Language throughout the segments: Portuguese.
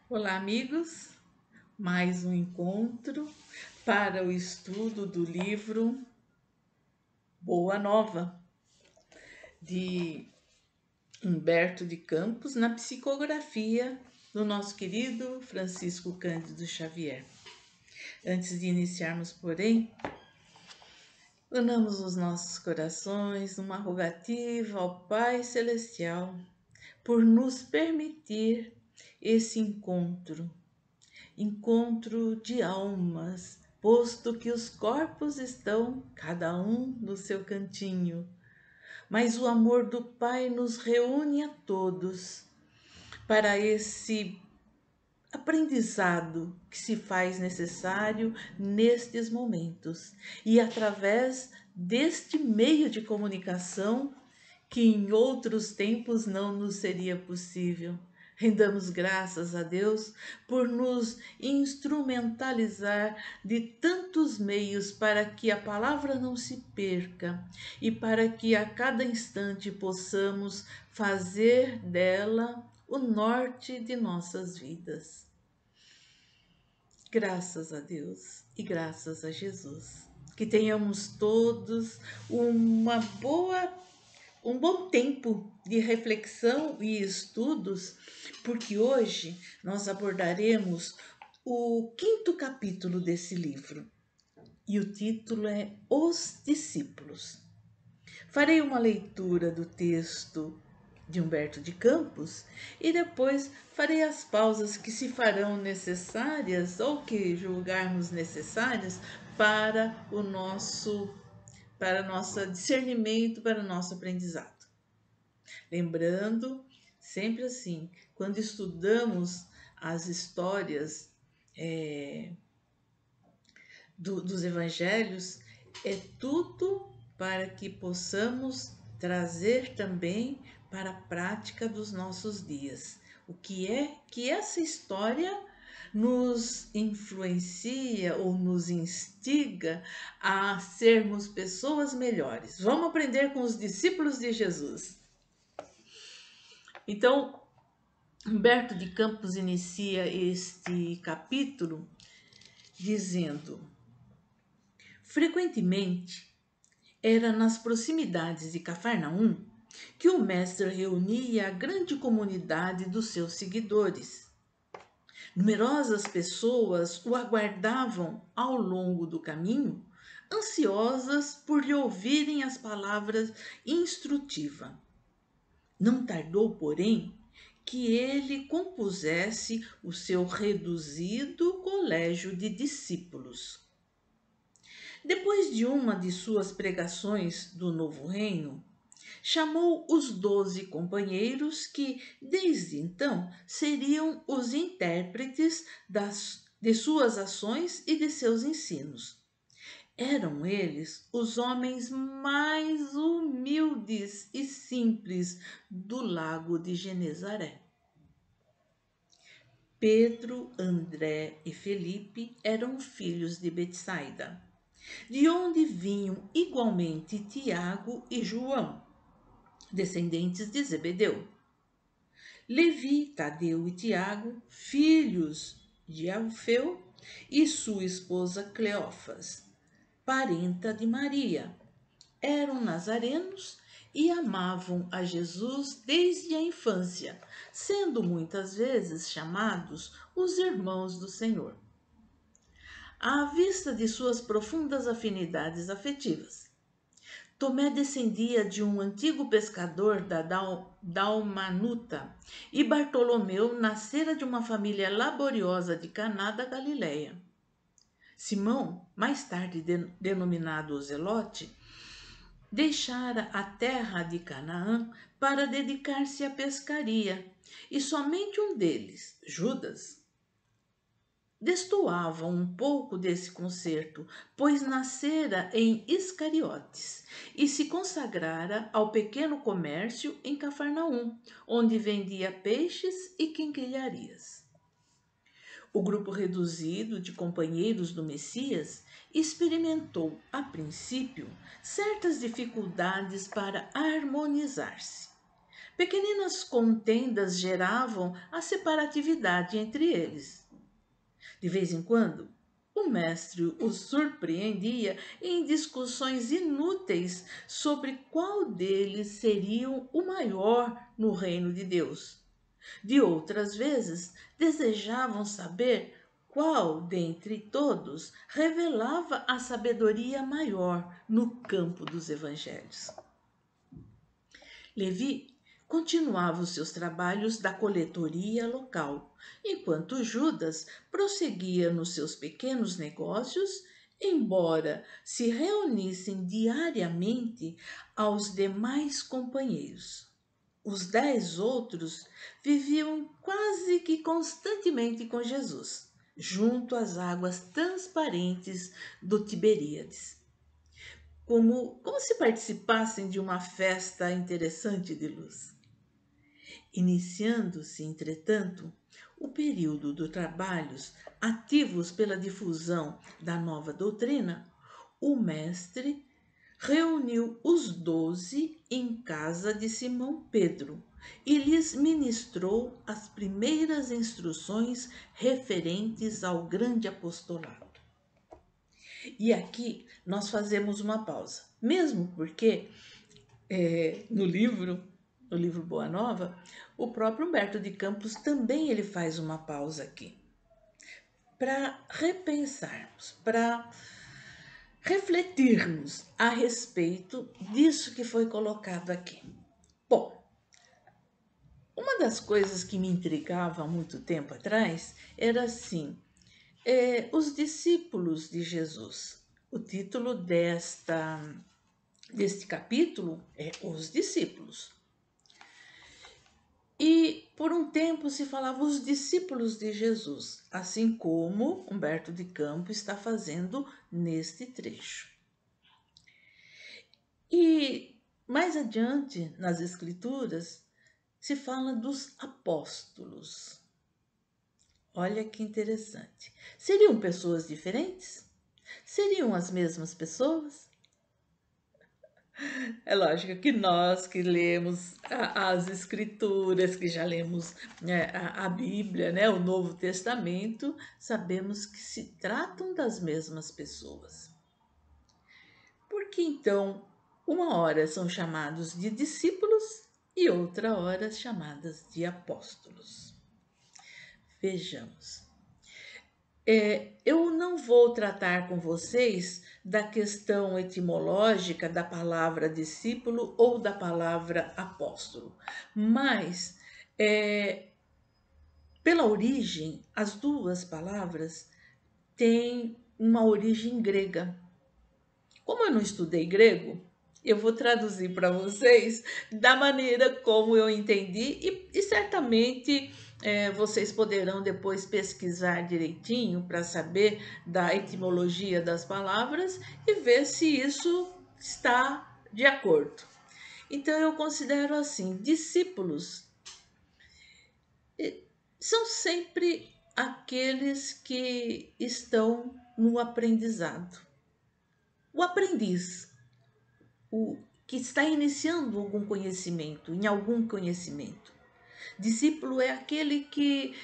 Olá, amigos! Mais um encontro para o estudo do livro Boa Nova, de Humberto de Campos, na psicografia do nosso querido Francisco Cândido Xavier. Antes de iniciarmos, porém, unamos os nossos corações numa rogativa ao Pai Celestial por nos permitir esse encontro de almas, posto que os corpos estão cada um no seu cantinho. Mas o amor do Pai nos reúne a todos para esse aprendizado que se faz necessário nestes momentos e através deste meio de comunicação que em outros tempos não nos seria possível. Rendamos graças a Deus por nos instrumentalizar de tantos meios para que a palavra não se perca e para que a cada instante possamos fazer dela o norte de nossas vidas. Graças a Deus e graças a Jesus. Que tenhamos todos um bom tempo de reflexão e estudos, porque hoje nós abordaremos o quinto capítulo desse livro e o título é Os Discípulos. Farei uma leitura do texto de Humberto de Campos e depois farei as pausas que se farão necessárias ou que julgarmos necessárias para o nosso discernimento, para o nosso aprendizado. Lembrando, sempre assim, quando estudamos as histórias dos evangelhos, é tudo para que possamos trazer também para a prática dos nossos dias. O que é que essa história nos influencia ou nos instiga a sermos pessoas melhores. Vamos aprender com os discípulos de Jesus. Então, Humberto de Campos inicia este capítulo dizendo: frequentemente era nas proximidades de Cafarnaum que o mestre reunia a grande comunidade dos seus seguidores. Numerosas pessoas o aguardavam ao longo do caminho, ansiosas por lhe ouvirem as palavras instrutivas. Não tardou, porém, que ele compusesse o seu reduzido colégio de discípulos. Depois de uma de suas pregações do Novo Reino, chamou os 12 companheiros que, desde então, seriam os intérpretes de suas ações e de seus ensinos. Eram eles os homens mais humildes e simples do lago de Genezaré. Pedro, André e Felipe eram filhos de Betsaida, de onde vinham igualmente Tiago e João, descendentes de Zebedeu. Levi, Tadeu e Tiago, filhos de Alfeu, e sua esposa Cleófas, parenta de Maria, eram nazarenos e amavam a Jesus desde a infância, sendo muitas vezes chamados os irmãos do Senhor. À vista de suas profundas afinidades afetivas, Tomé descendia de um antigo pescador da Dalmanuta e Bartolomeu nascera de uma família laboriosa de Caná da Galileia. Simão, mais tarde denominado o Zelote, deixara a terra de Canaã para dedicar-se à pescaria, e somente um deles, Judas, destoava um pouco desse concerto, pois nascera em Iscariotes e se consagrara ao pequeno comércio em Cafarnaum, onde vendia peixes e quinquilharias. O grupo reduzido de companheiros do Messias experimentou, a princípio, certas dificuldades para harmonizar-se. Pequeninas contendas geravam a separatividade entre eles. De vez em quando, o mestre os surpreendia em discussões inúteis sobre qual deles seria o maior no reino de Deus. De outras vezes, desejavam saber qual dentre todos revelava a sabedoria maior no campo dos evangelhos. Levi continuava os seus trabalhos da coletoria local, enquanto Judas prosseguia nos seus pequenos negócios, embora se reunissem diariamente aos demais companheiros. Os 10 outros viviam quase que constantemente com Jesus, junto às águas transparentes do Tiberíades, como se participassem de uma festa interessante de luz. Iniciando-se, entretanto, o período dos trabalhos ativos pela difusão da nova doutrina, o mestre reuniu os 12 em casa de Simão Pedro e lhes ministrou as primeiras instruções referentes ao grande apostolado. E aqui nós fazemos uma pausa, mesmo porque no livro Boa Nova, o próprio Humberto de Campos também ele faz uma pausa aqui, para repensarmos, para refletirmos a respeito disso que foi colocado aqui. Bom, uma das coisas que me intrigava há muito tempo atrás era assim, os discípulos de Jesus. O título deste capítulo é Os Discípulos. E por um tempo se falava os discípulos de Jesus, assim como Humberto de Campos está fazendo neste trecho. E mais adiante, nas Escrituras, se fala dos apóstolos. Olha que interessante. Seriam pessoas diferentes? Seriam as mesmas pessoas? É lógico que nós que lemos as Escrituras, que já lemos a Bíblia, né, o Novo Testamento, sabemos que se tratam das mesmas pessoas. Por que então, uma hora são chamados de discípulos e outra hora chamadas de apóstolos? Vejamos. Eu não vou tratar com vocês da questão etimológica da palavra discípulo ou da palavra apóstolo, mas pela origem, as duas palavras têm uma origem grega. Como eu não estudei grego, eu vou traduzir para vocês da maneira como eu entendi e certamente vocês poderão depois pesquisar direitinho para saber da etimologia das palavras e ver se isso está de acordo. Então eu considero assim, discípulos são sempre aqueles que estão no aprendizado. O aprendiz, o que está iniciando algum conhecimento, em algum conhecimento. Discípulo é aquele que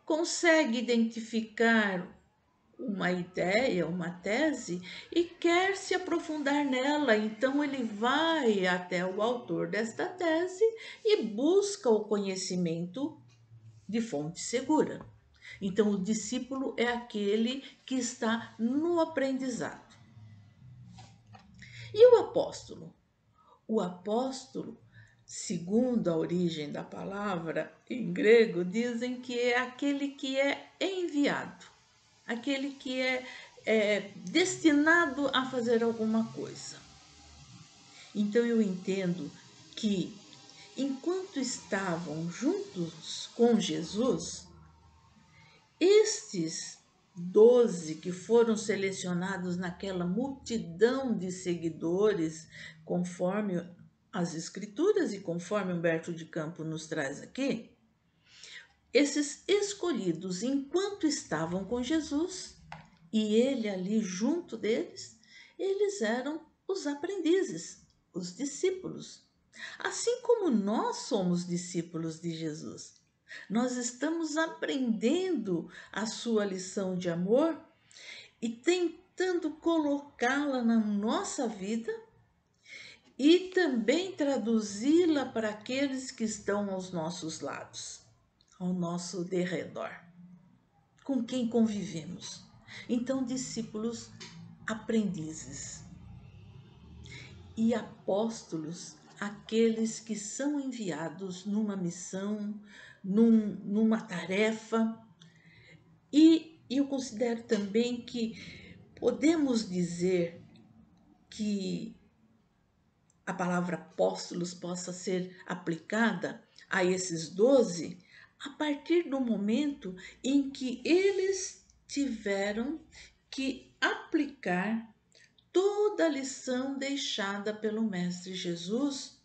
consegue identificar uma ideia, uma tese e quer se aprofundar nela, então ele vai até o autor desta tese e busca o conhecimento de fonte segura. Então, o discípulo é aquele que está no aprendizado. E o apóstolo? O apóstolo, segundo a origem da palavra em grego, dizem que é aquele que é enviado, aquele que é destinado a fazer alguma coisa. Então eu entendo que enquanto estavam juntos com Jesus, estes 12 que foram selecionados naquela multidão de seguidores, conforme as Escrituras e conforme Humberto de Campos nos traz aqui, esses escolhidos, enquanto estavam com Jesus e ele ali junto deles, eles eram os aprendizes, os discípulos. Assim como nós somos discípulos de Jesus. Nós estamos aprendendo a sua lição de amor e tentando colocá-la na nossa vida e também traduzi-la para aqueles que estão aos nossos lados, ao nosso derredor, com quem convivemos. Então, discípulos, aprendizes e apóstolos, aqueles que são enviados numa missão, numa tarefa. E eu considero também que podemos dizer que a palavra apóstolos possa ser aplicada a esses 12 a partir do momento em que eles tiveram que aplicar toda a lição deixada pelo Mestre Jesus,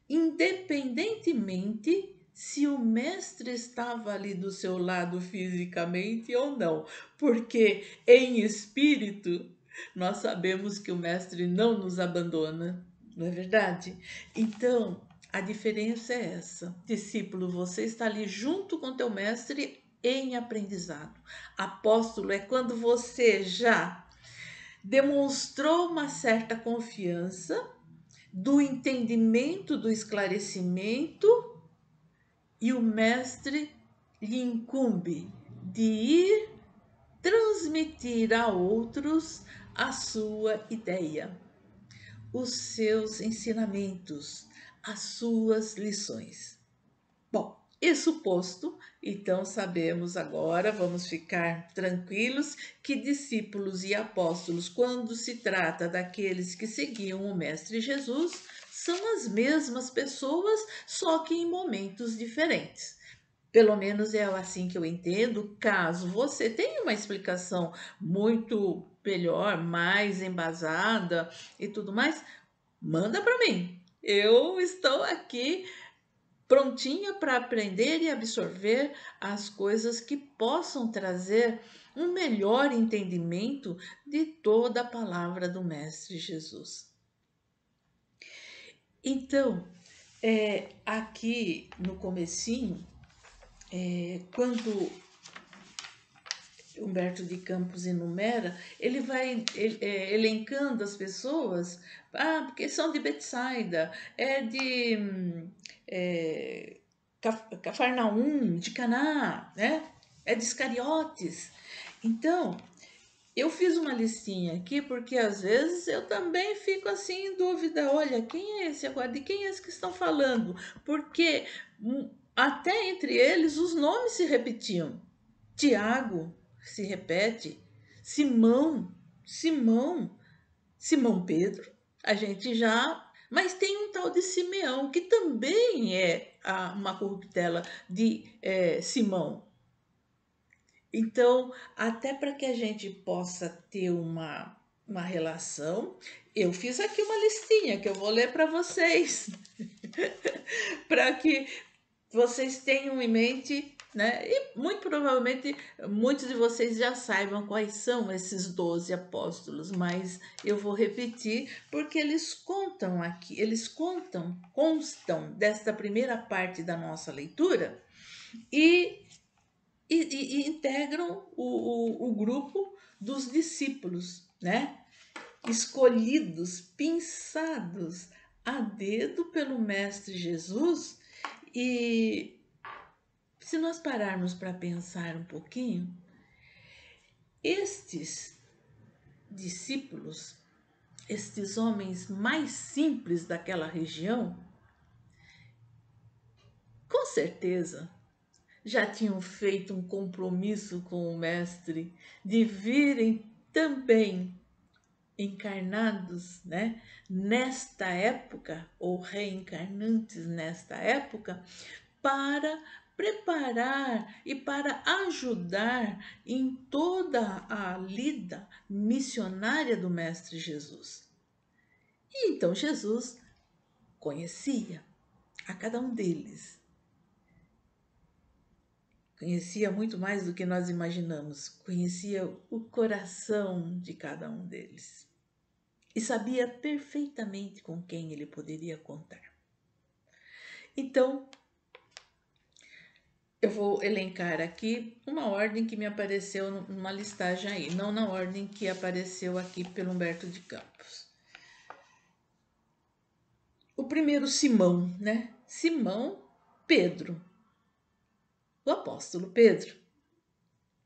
independentemente se o Mestre estava ali do seu lado fisicamente ou não, porque em espírito nós sabemos que o Mestre não nos abandona, não é verdade? Então, a diferença é essa. Discípulo, você está ali junto com teu Mestre em aprendizado. Apóstolo é quando você já demonstrou uma certa confiança, do entendimento, do esclarecimento, e o mestre lhe incumbe de ir transmitir a outros a sua ideia, os seus ensinamentos, as suas lições. Bom, isso posto, então sabemos agora, vamos ficar tranquilos, que discípulos e apóstolos, quando se trata daqueles que seguiam o Mestre Jesus, são as mesmas pessoas, só que em momentos diferentes. Pelo menos é assim que eu entendo. Caso você tenha uma explicação muito melhor, mais embasada e tudo mais, manda para mim. Eu estou aqui prontinha para aprender e absorver as coisas que possam trazer um melhor entendimento de toda a palavra do Mestre Jesus. Então, aqui no comecinho, quando Humberto de Campos enumera, ele vai elencando as pessoas, porque são de Betsaida, é, Cafarnaum, de Caná, né? É de Iscariotes. Então, eu fiz uma listinha aqui porque às vezes eu também fico assim em dúvida. Olha, quem é esse agora? De quem é esse que estão falando? Porque até entre eles os nomes se repetiam. Tiago se repete, Simão, Simão Pedro, a gente já. Mas tem um tal de Simeão, que também é uma corruptela de Simão. Então, até para que a gente possa ter uma relação, eu fiz aqui uma listinha que eu vou ler para vocês, para que vocês tenham em mente, né? E muito provavelmente muitos de vocês já saibam quais são esses 12 apóstolos, mas eu vou repetir porque eles contam aqui, constam desta primeira parte da nossa leitura e integram o grupo dos discípulos, né? Escolhidos, pinçados a dedo pelo Mestre Jesus. E se nós pararmos para pensar um pouquinho, estes discípulos, estes homens mais simples daquela região, com certeza já tinham feito um compromisso com o Mestre de virem também encarnados, né, nesta época, ou reencarnantes nesta época, para preparar e para ajudar em toda a lida missionária do Mestre Jesus. E então Jesus conhecia a cada um deles. Conhecia muito mais do que nós imaginamos. Conhecia o coração de cada um deles. E sabia perfeitamente com quem ele poderia contar. Então, eu vou elencar aqui uma ordem que me apareceu numa listagem aí, não na ordem que apareceu aqui pelo Humberto de Campos. O primeiro, Simão, né? Simão Pedro, o apóstolo Pedro,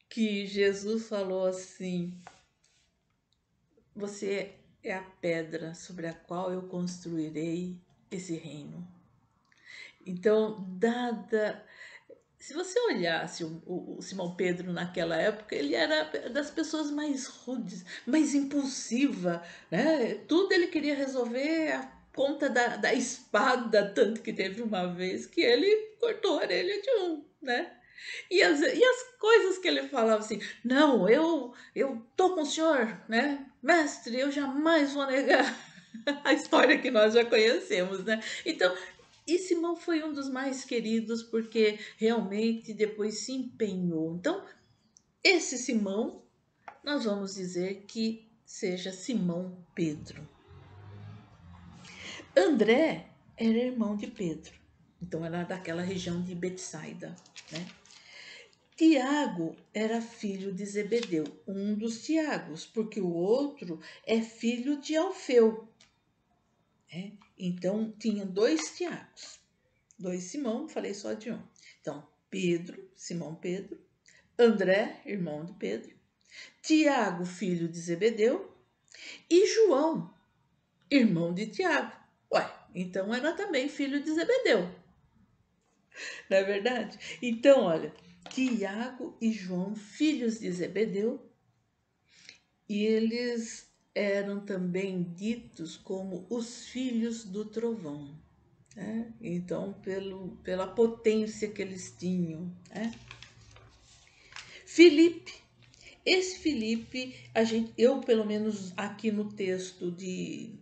que Jesus falou assim: você é a pedra sobre a qual eu construirei esse reino. Então, se você olhasse o Simão Pedro naquela época, ele era das pessoas mais rudes, mais impulsiva, né? Tudo ele queria resolver a ponta da espada, tanto que teve uma vez que ele cortou a orelha de um, né? E as coisas que ele falava assim, não, eu tô com o senhor, né? Mestre, eu jamais vou negar a história que nós já conhecemos, né? Então, e Simão foi um dos mais queridos porque realmente depois se empenhou. Então, esse Simão, nós vamos dizer que seja Simão Pedro. André era irmão de Pedro, então era daquela região de Betsaida, né? Tiago era filho de Zebedeu, um dos Tiagos, porque o outro é filho de Alfeu, né? Então tinha dois Tiagos, dois Simão, falei só de um. Então, Pedro, Simão Pedro, André, irmão de Pedro, Tiago, filho de Zebedeu, e João, irmão de Tiago. Ué, então era também filho de Zebedeu, não é verdade? Então, olha, Tiago e João, filhos de Zebedeu, e eles eram também ditos como os filhos do trovão, né? Então, pela potência que eles tinham, né? Filipe. Esse Filipe, eu pelo menos aqui no texto de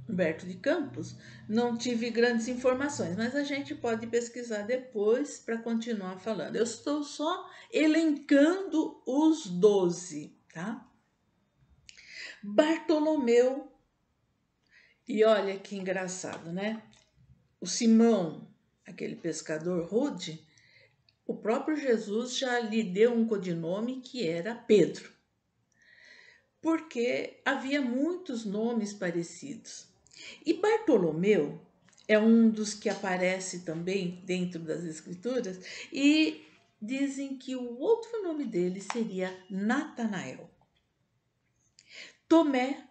Humberto de Campos, não tive grandes informações, mas a gente pode pesquisar depois para continuar falando. Eu estou só elencando os 12, tá? Bartolomeu, e olha que engraçado, né? O Simão, aquele pescador rude, o próprio Jesus já lhe deu um codinome que era Pedro, porque havia muitos nomes parecidos. E Bartolomeu é um dos que aparece também dentro das Escrituras e dizem que o outro nome dele seria Natanael. Tomé,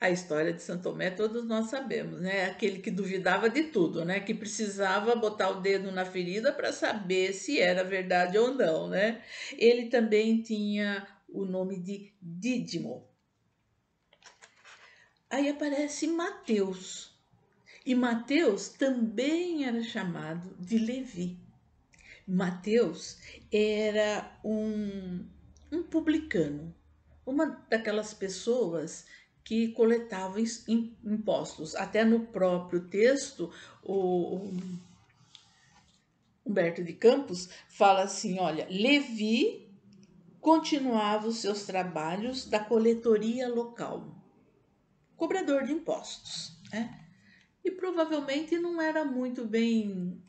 a história de São Tomé todos nós sabemos, né? Aquele que duvidava de tudo, né? Que precisava botar o dedo na ferida para saber se era verdade ou não, né? Ele também tinha o nome de Dídimo. Aí aparece Mateus. E Mateus também era chamado de Levi. Mateus era um publicano, uma daquelas pessoas que coletavam impostos. Até no próprio texto, o Humberto de Campos fala assim: olha, Levi continuava os seus trabalhos da coletoria local, cobrador de impostos, né? E provavelmente não era muito bem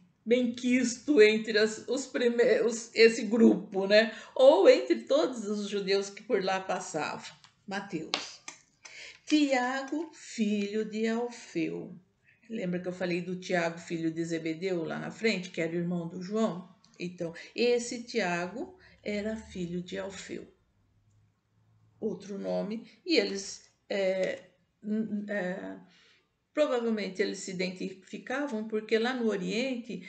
quisto entre os primeiros, esse grupo, né? Ou entre todos os judeus que por lá passavam. Mateus. Tiago, filho de Alfeu. Lembra que eu falei do Tiago, filho de Zebedeu, lá na frente, que era irmão do João? Então, esse Tiago era filho de Alfeu. Outro nome, e eles provavelmente eles se identificavam porque lá no Oriente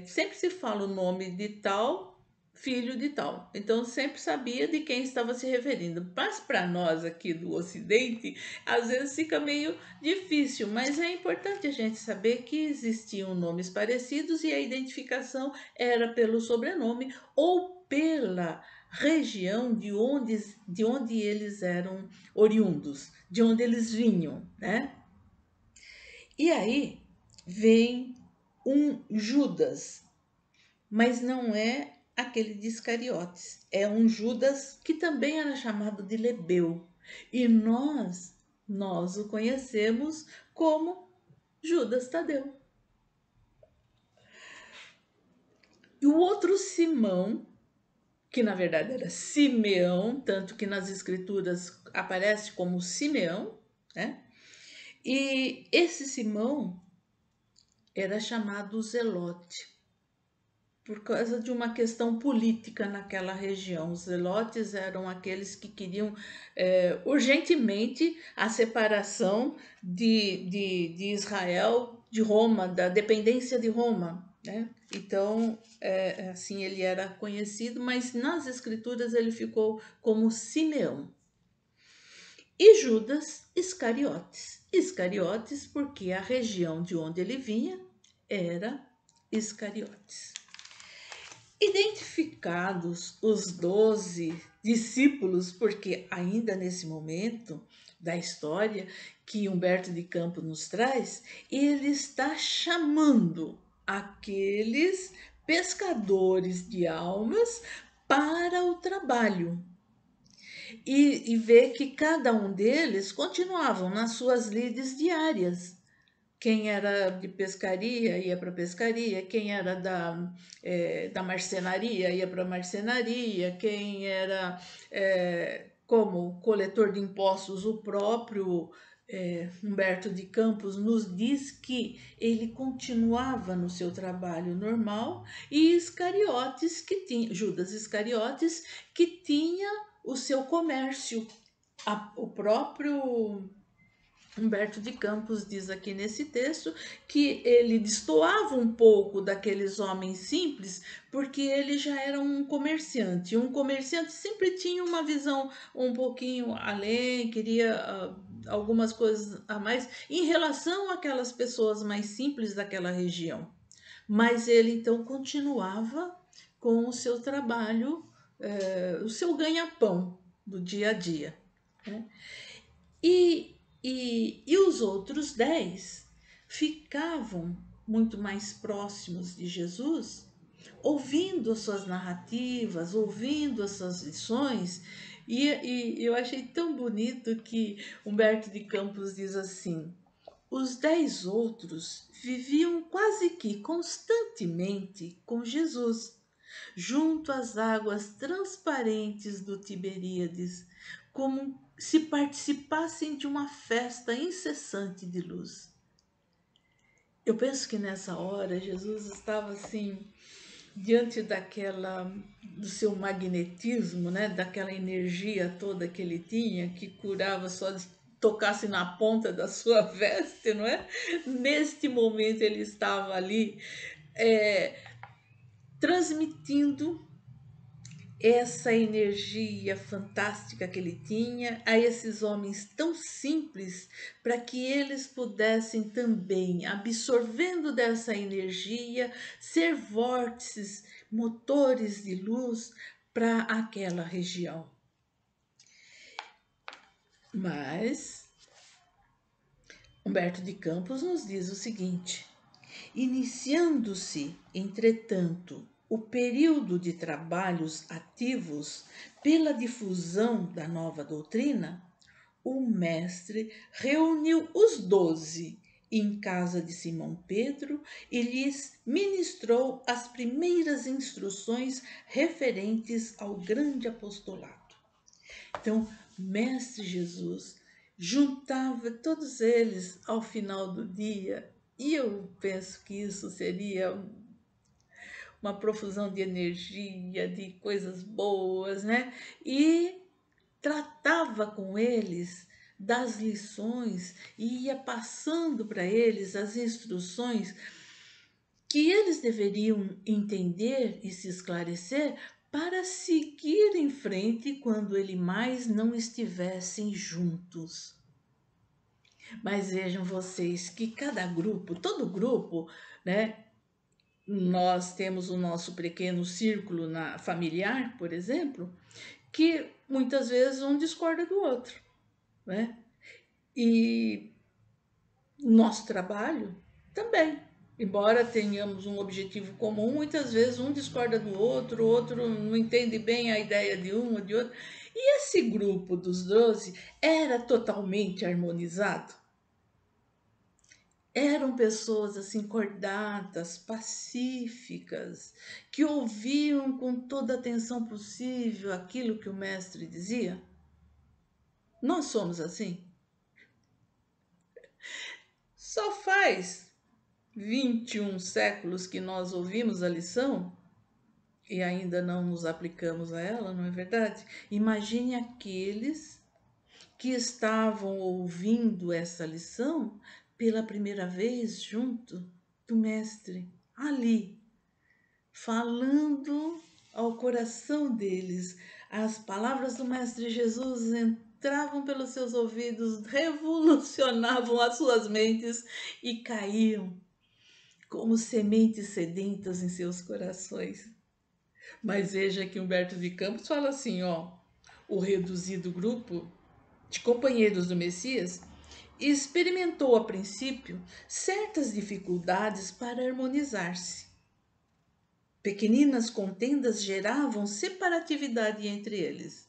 sempre se fala o nome de tal filho de tal. Então sempre sabia de quem estava se referindo. Mas para nós aqui do Ocidente, às vezes fica meio difícil, mas é importante a gente saber que existiam nomes parecidos e a identificação era pelo sobrenome ou pela região de onde eles eram oriundos, de onde eles vinham, né? E aí vem um Judas, mas não é aquele de Iscariotes, é um Judas que também era chamado de Lebeu. E nós o conhecemos como Judas Tadeu. E o outro Simão, que na verdade era Simeão, tanto que nas escrituras aparece como Simeão, né? E esse Simão era chamado Zelote, por causa de uma questão política naquela região. Os zelotes eram aqueles que queriam urgentemente a separação de Israel de Roma, da dependência de Roma, né? Então, assim ele era conhecido, mas nas escrituras ele ficou como Simeão. E Judas Iscariotes. Iscariotes porque a região de onde ele vinha era Iscariotes. Identificados os 12 discípulos, porque ainda nesse momento da história que Humberto de Campos nos traz, ele está chamando aqueles pescadores de almas para o trabalho. E vê que cada um deles continuavam nas suas lides diárias. Quem era de pescaria ia para pescaria, quem era da marcenaria ia para marcenaria, quem era como coletor de impostos, o próprio Humberto de Campos nos diz que ele continuava no seu trabalho normal, e Iscariotes, Judas Iscariotes, que tinha o seu comércio. O próprio Humberto de Campos diz aqui nesse texto que ele destoava um pouco daqueles homens simples, porque ele já era um comerciante. Um comerciante sempre tinha uma visão um pouquinho além, queria algumas coisas a mais em relação àquelas pessoas mais simples daquela região. Mas ele então continuava com o seu trabalho, o seu ganha-pão do dia a dia, né? E os outros 10 ficavam muito mais próximos de Jesus, ouvindo as suas narrativas, ouvindo as suas lições. E eu achei tão bonito que Humberto de Campos diz assim: os 10 outros viviam quase que constantemente com Jesus, junto às águas transparentes do Tiberíades, como se participassem de uma festa incessante de luz. Eu penso que nessa hora Jesus estava assim, diante do seu magnetismo, né, daquela energia toda que ele tinha, que curava só de tocasse na ponta da sua veste, não é? Neste momento ele estava ali transmitindo essa energia fantástica que ele tinha a esses homens tão simples, para que eles pudessem também, absorvendo dessa energia, ser vórtices, motores de luz para aquela região. Mas Humberto de Campos nos diz o seguinte: iniciando-se, entretanto, o período de trabalhos ativos pela difusão da nova doutrina, o mestre reuniu os 12 em casa de Simão Pedro e lhes ministrou as primeiras instruções referentes ao grande apostolado. Então, Mestre Jesus juntava todos eles ao final do dia, e eu penso que isso seria uma profusão de energia, de coisas boas, né? E tratava com eles das lições e ia passando para eles as instruções que eles deveriam entender e se esclarecer para seguir em frente quando ele mais não estivessem juntos. Mas vejam vocês que cada grupo, todo grupo, né? Nós temos o nosso pequeno círculo familiar, por exemplo, que muitas vezes um discorda do outro, né? E nosso trabalho também. Embora tenhamos um objetivo comum, muitas vezes um discorda do outro, o outro não entende bem a ideia de um ou de outro. E esse grupo dos 12 era totalmente harmonizado? Eram pessoas assim cordatas, pacíficas, que ouviam com toda a atenção possível aquilo que o mestre dizia? Nós somos assim? Só faz 21 séculos que nós ouvimos a lição e ainda não nos aplicamos a ela, não é verdade? Imagine aqueles que estavam ouvindo essa lição pela primeira vez junto do mestre, ali, falando ao coração deles. As palavras do mestre Jesus entravam pelos seus ouvidos, revolucionavam as suas mentes e caíam como sementes sedentas em seus corações. Mas veja que Humberto de Campos fala assim, ó, o reduzido grupo de companheiros do Messias experimentou a princípio certas dificuldades para harmonizar-se. Pequeninas contendas geravam separatividade entre eles.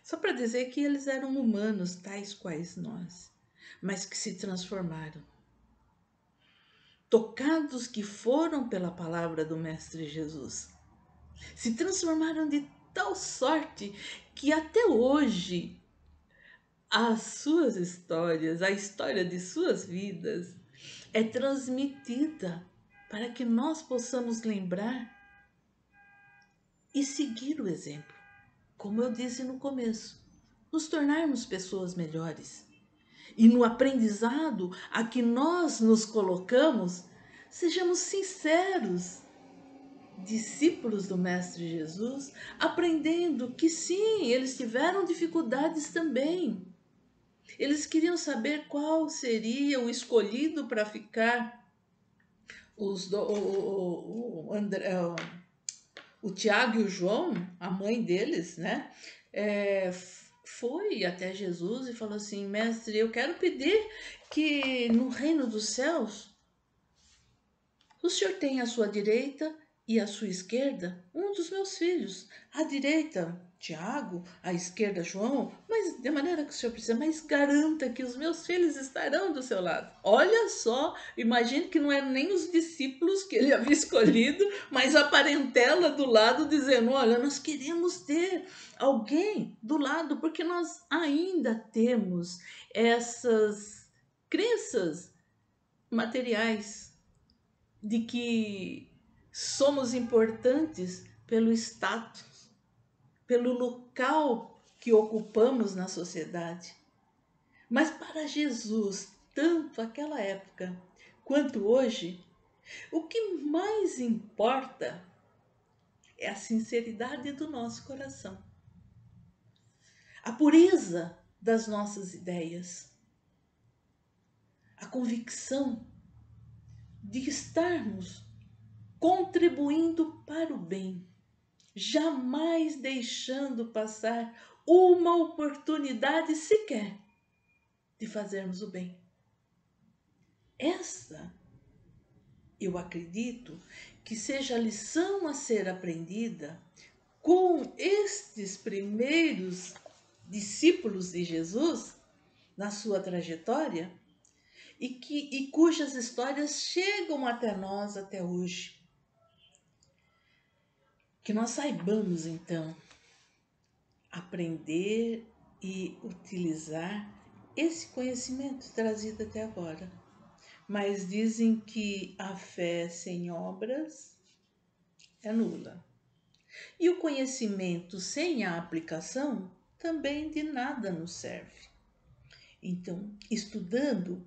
Só para dizer que eles eram humanos, tais quais nós, mas que se transformaram. Tocados que foram pela palavra do Mestre Jesus, se transformaram de tal sorte que até hoje as suas histórias, a história de suas vidas é transmitida para que nós possamos lembrar e seguir o exemplo. Como eu disse no começo, nos tornarmos pessoas melhores. E no aprendizado a que nós nos colocamos, sejamos sinceros, discípulos do Mestre Jesus, aprendendo que sim, eles tiveram dificuldades também. Eles queriam saber qual seria o escolhido para ficar o Tiago e o João, a mãe deles, né? Foi até Jesus e falou assim: Mestre, eu quero pedir que no reino dos céus o senhor tenha à sua direita e à sua esquerda um dos meus filhos. À direita, Tiago, à esquerda, João, mas de maneira que o senhor precisa, mas garanta que os meus filhos estarão do seu lado. Olha só, imagine que não eram nem os discípulos que ele havia escolhido, mas a parentela do lado dizendo: olha, nós queremos ter alguém do lado, porque nós ainda temos essas crenças materiais de que somos importantes pelo status, pelo local que ocupamos na sociedade. Mas para Jesus, tanto aquela época quanto hoje, o que mais importa é a sinceridade do nosso coração, a pureza das nossas ideias, a convicção de estarmos contribuindo para o bem, jamais deixando passar uma oportunidade sequer de fazermos o bem. Essa, eu acredito, que seja a lição a ser aprendida com estes primeiros discípulos de Jesus na sua trajetória e cujas histórias chegam até nós até hoje. Que nós saibamos, então, aprender e utilizar esse conhecimento trazido até agora. Mas dizem que a fé sem obras é nula. E o conhecimento sem a aplicação também de nada nos serve. Então, estudando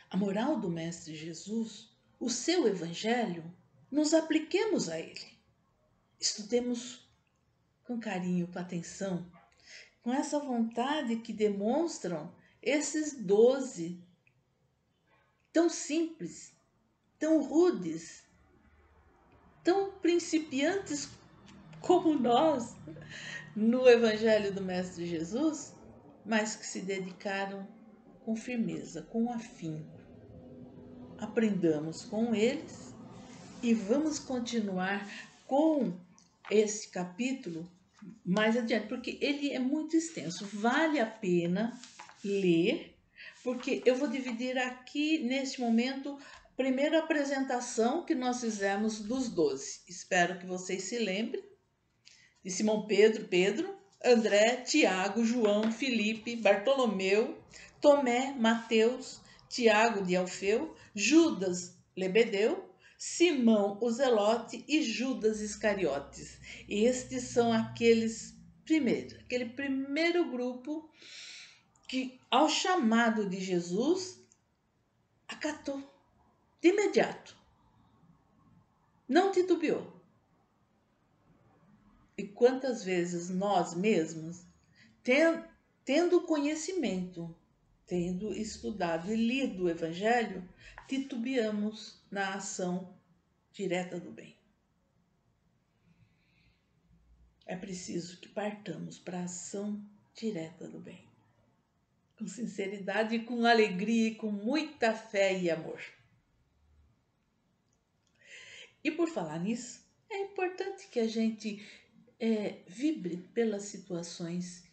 a moral do Mestre Jesus, o seu Evangelho, nos apliquemos a ele. Estudemos com carinho, com atenção, com essa vontade que demonstram esses 12, tão simples, tão rudes, tão principiantes como nós no Evangelho do Mestre Jesus, mas que se dedicaram com firmeza, com afinco. Aprendamos com eles e vamos continuar com esse capítulo mais adiante, porque ele é muito extenso. Vale a pena ler porque eu vou dividir aqui, neste momento, a primeira apresentação que nós fizemos dos 12. Espero que vocês se lembrem de Simão Pedro, André, Tiago, João, Filipe, Bartolomeu, Tomé, Mateus, Tiago de Alfeu, Judas Lebedeu, Simão o Zelote e Judas Iscariotes. Estes são aquele primeiro grupo que, ao chamado de Jesus, acatou de imediato, não titubeou. E quantas vezes nós mesmos, tendo conhecimento, tendo estudado e lido o Evangelho, titubeamos na ação direta do bem? É preciso que partamos para a ação direta do bem, com sinceridade, com alegria e com muita fé e amor. E por falar nisso, é importante que a gente vibre pelas situações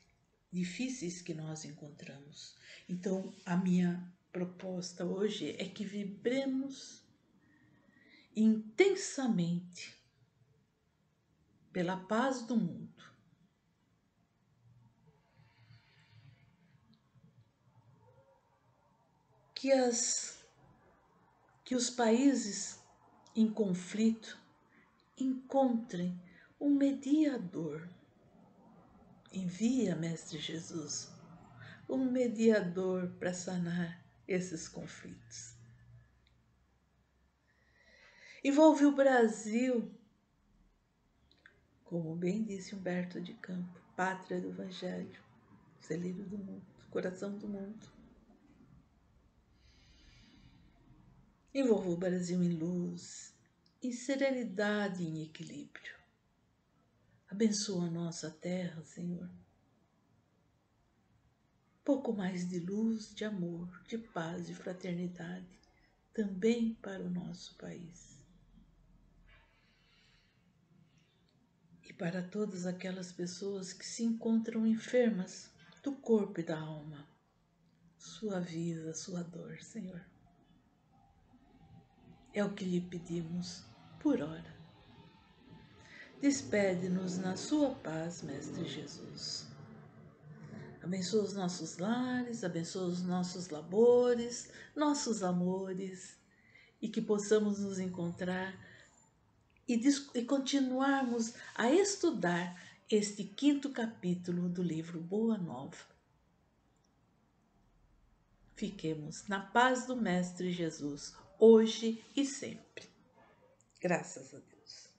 difíceis que nós encontramos. Então, a minha proposta hoje é que vibremos intensamente pela paz do mundo. Que os países em conflito encontrem um mediador. Envia, Mestre Jesus, um mediador para sanar esses conflitos. Envolve o Brasil, como bem disse Humberto de Campos, pátria do Evangelho, celeiro do mundo, coração do mundo. Envolva o Brasil em luz, em serenidade e em equilíbrio. Abençoa a nossa terra, Senhor. Pouco mais de luz, de amor, de paz e fraternidade, também para o nosso país. E para todas aquelas pessoas que se encontram enfermas do corpo e da alma. Suaviza a sua dor, Senhor. É o que lhe pedimos por hora. Despede-nos na sua paz, Mestre Jesus. Abençoa os nossos lares, abençoa os nossos labores, nossos amores, e que possamos nos encontrar e continuarmos a estudar este 5º capítulo do livro Boa Nova. Fiquemos na paz do Mestre Jesus, hoje e sempre. Graças a Deus.